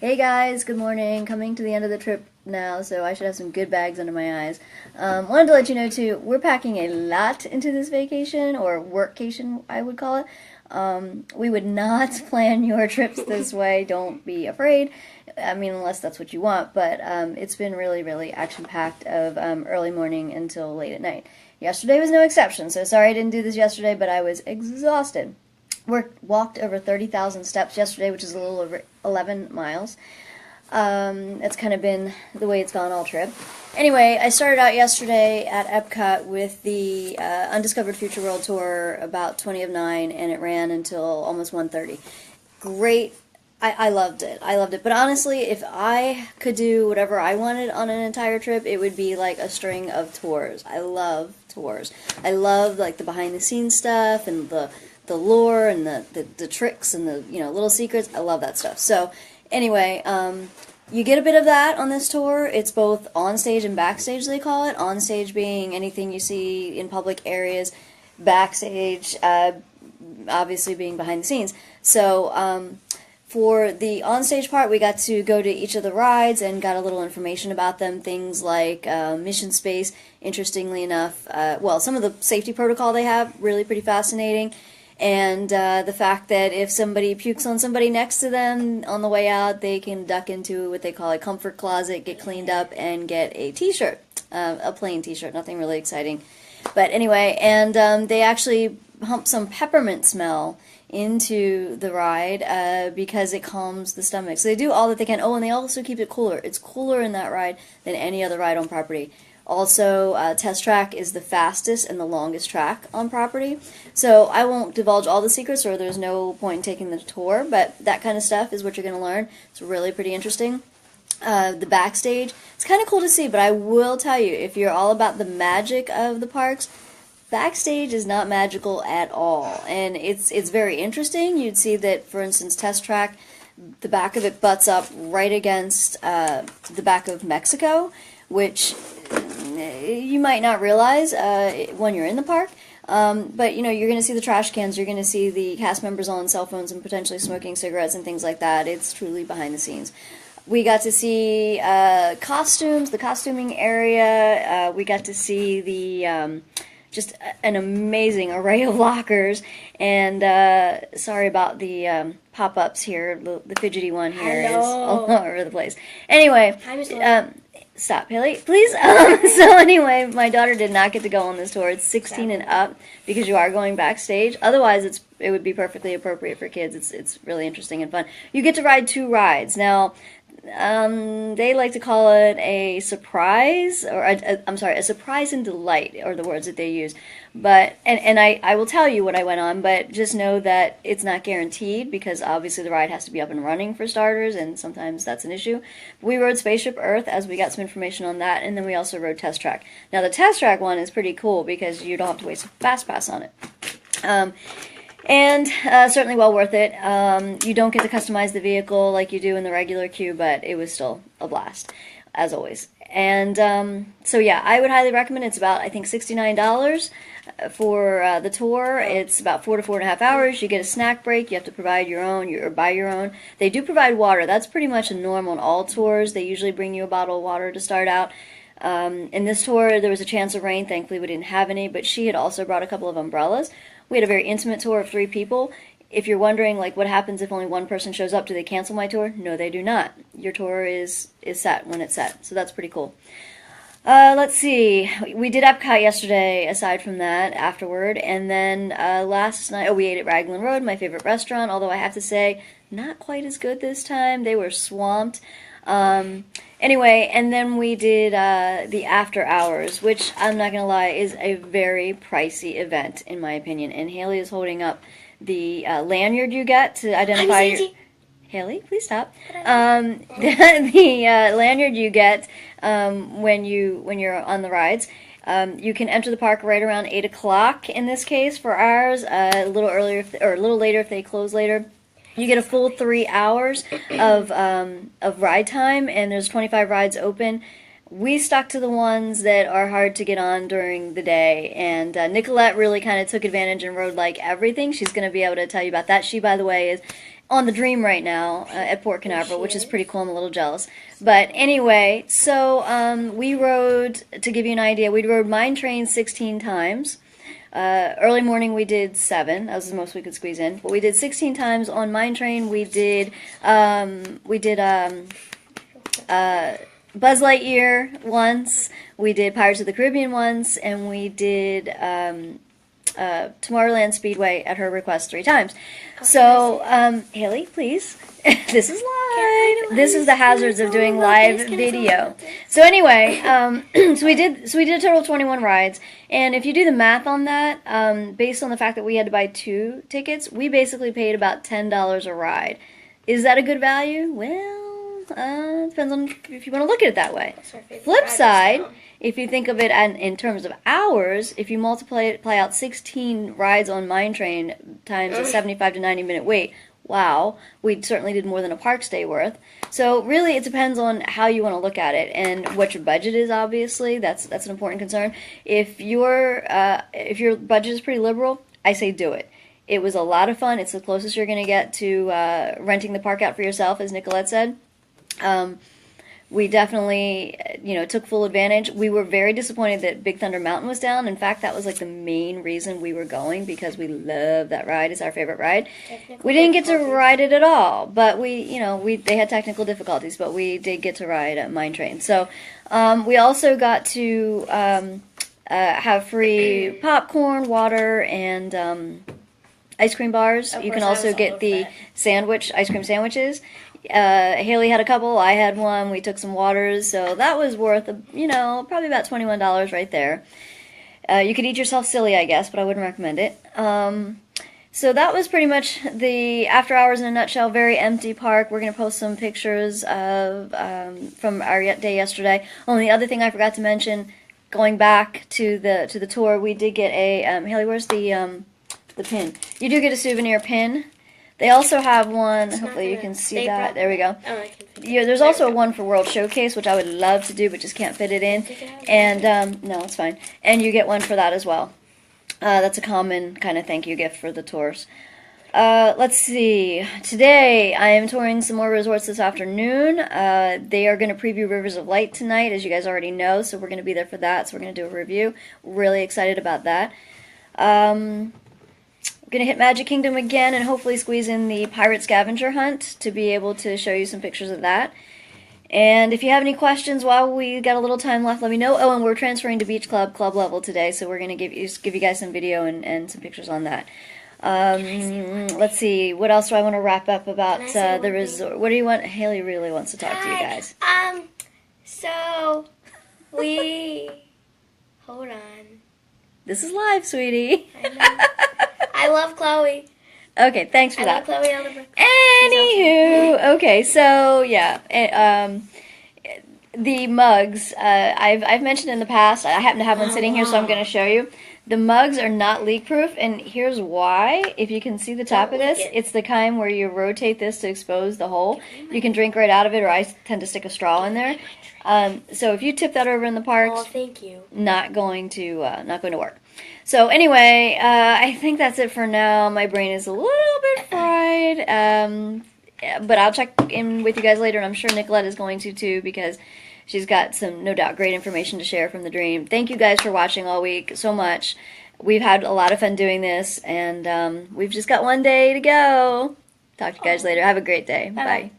Hey guys, good morning. Coming to the end of the trip now, so I should have some good bags under my eyes. Wanted to let you know too, we're packing a lot into this vacation, or workcation, I would call it. We would not plan your trips this way, don't be afraid. I mean, unless that's what you want, but it's been really, really action-packed of early morning until late at night. Yesterday was no exception, so sorry I didn't do this yesterday, but I was exhausted. Walked over 30,000 steps yesterday, which is a little over 11 miles. That's kind of been the way it's gone all trip. Anyway, I started out yesterday at EPCOT with the Undiscovered Future World Tour about 20 of 9, and it ran until almost 1:30. Great. I loved it. I loved it. But honestly, if I could do whatever I wanted on an entire trip, it would be like a string of tours. I love tours. I love like the behind the scenes stuff and the lore and the tricks and the little secrets. I love that stuff. So anyway, you get a bit of that on this tour. It's both on stage and backstage, they call it. On stage being anything you see in public areas, backstage obviously being behind the scenes. So for the on-stage part, we got to go to each of the rides and got a little information about them. Things like mission space, interestingly enough. Well, some of the safety protocol they have, really pretty fascinating. And the fact that if somebody pukes on somebody next to them on the way out, they can duck into what they call a comfort closet, get cleaned up, and get a t-shirt, a plain t-shirt, nothing really exciting. But anyway, and they actually pump some peppermint smell into the ride because it calms the stomach. So they do all that they can. Oh, and they also keep it cooler. It's cooler in that ride than any other ride on property. Also, Test Track is the fastest and the longest track on property. So I won't divulge all the secrets, or there's no point in taking the tour, but that kind of stuff is what you're going to learn. It's really pretty interesting. The backstage, it's kind of cool to see, but I will tell you, if you're all about the magic of the parks, backstage is not magical at all. And it's very interesting. You'd see that, for instance, Test Track, the back of it butts up right against the back of Mexico, which you might not realize when you're in the park. But you're going to see the trash cans, you're going to see the cast members on cell phones and potentially smoking cigarettes and things like that. It's truly behind the scenes. We got to see costumes, the costuming area. We got to see the just an amazing array of lockers. And sorry about the pop-ups here. The fidgety one here is all over the place. Anyway, stop, Haley, please. So anyway, my daughter did not get to go on this tour. It's 16 and up because you are going backstage. Otherwise, it would be perfectly appropriate for kids. It's really interesting and fun. You get to ride 2 rides. Now, they like to call it a surprise, or I'm sorry, a surprise and delight are the words that they use. But and I will tell you what I went on, but just know that it's not guaranteed because obviously the ride has to be up and running for starters, and sometimes that's an issue. We rode Spaceship Earth as we got some information on that, and then we also rode Test Track. Now the Test Track one is pretty cool because you don't have to waste a fast pass on it. And certainly well worth it. You don't get to customize the vehicle like you do in the regular queue, but it was still a blast, as always. And so yeah, I would highly recommend it. It's about, I think, $69 for the tour. It's about 4 to 4.5 hours. You get a snack break. You have to provide your own, or buy your own. They do provide water. That's pretty much a normal on all tours. They usually bring you a bottle of water to start out. In this tour, there was a chance of rain. Thankfully, we didn't have any, but she had also brought a couple of umbrellas. We had a very intimate tour of 3 people. If you're wondering, like, what happens if only one person shows up, do they cancel my tour? No, they do not. Your tour is set when it's set, so that's pretty cool. Let's see. We did EPCOT yesterday, aside from that, afterward, and then last night, we ate at Raglan Road, my favorite restaurant, although I have to say, not quite as good this time. They were swamped. Anyway, and then we did the after hours, which I'm not going to lie is a very pricey event in my opinion. And Haley is holding up the lanyard you get to identify your... Haley, please stop. The lanyard you get when you're on the rides. You can enter the park right around 8 o'clock in this case for ours. A little earlier or a little later if they close later. You get a full 3 hours of ride time, and there's 25 rides open. We stuck to the ones that are hard to get on during the day, and Nicolette really kind of took advantage and rode like everything. She's going to be able to tell you about that. She, by the way, is on the Dream right now at Port Canaveral, which is pretty cool. I'm a little jealous. But anyway, so we rode, to give you an idea, we rode Mine Train 16 times. Early morning we did 7. That was the most we could squeeze in. But we did 16 times on Mine Train. We did Buzz Lightyear once. We did Pirates of the Caribbean once, and we did Tomorrowland Speedway at her request 3 times. So, Haley, please. This is live. This is the hazards of doing live video. So anyway, so we did a total of 21 rides, and if you do the math on that, based on the fact that we had to buy 2 tickets, we basically paid about $10 a ride. Is that a good value? Well, depends on if you want to look at it that way. Flip side, if you think of it in terms of hours, if you multiply out 16 rides on Mine Train times a 75 to 90 minute wait, wow, we certainly did more than a park stay worth. So really, it depends on how you want to look at it and what your budget is. Obviously, that's an important concern. If your budget is pretty liberal, I say do it. It was a lot of fun. It's the closest you're going to get to renting the park out for yourself, as Nicolette said. We definitely, took full advantage. We were very disappointed that Big Thunder Mountain was down. In fact, that was like the main reason we were going, because we love that ride. It's our favorite ride. We didn't get to ride it at all, but they had technical difficulties, but we did get to ride Mine Train. So we also got to have free popcorn, water, and ice cream bars. You can also get the ice cream sandwiches. Haley had a couple, I had one, we took some waters, so that was worth, probably about $21 right there. You could eat yourself silly, I guess, but I wouldn't recommend it. So that was pretty much the after hours in a nutshell. Very empty park. We're going to post some pictures of from our day yesterday. Only the other thing I forgot to mention, going back to the tour, we did get a, Haley, where's the pin? You do get a souvenir pin. They also have one, hopefully you can see that, there we go. Oh, I can fit it. There's also one for World Showcase, which I would love to do, but just can't fit it in. And, no, it's fine. And you get one for that as well. That's a common kind of thank you gift for the tours. Let's see, today I am touring some more resorts this afternoon. They are going to preview Rivers of Light tonight, as you guys already know, so we're going to be there for that, so we're going to do a review. Really excited about that. Gonna hit Magic Kingdom again and hopefully squeeze in the Pirate Scavenger Hunt to be able to show you some pictures of that. And if you have any questions while we got a little time left, let me know. Oh, and we're transferring to Beach Club level today, so we're gonna give you guys some video and some pictures on that. Let's see, what else do I want to wrap up about the resort? What do you want? Haley really wants to talk to you guys. So hold on. This is live, sweetie. I know. I love Chloe. Okay, thanks for that. I love Chloe Oliver. Anywho, okay, so yeah, the mugs. I've mentioned in the past. I happen to have one sitting here, so I'm going to show you. The mugs are not leak-proof, and here's why. If you can see the top of this, it's the kind where you rotate this to expose the hole. You can drink right out of it, or I tend to stick a straw in there. So if you tip that over in the parks, oh, thank you. Not going to work. So anyway, I think that's it for now. My brain is a little bit fried, but I'll check in with you guys later, and I'm sure Nicolette is going to too, because she's got some, no doubt, great information to share from the Dream. Thank you guys for watching all week so much. We've had a lot of fun doing this, and we've just got one day to go. Talk to you guys later. Have a great day. Bye.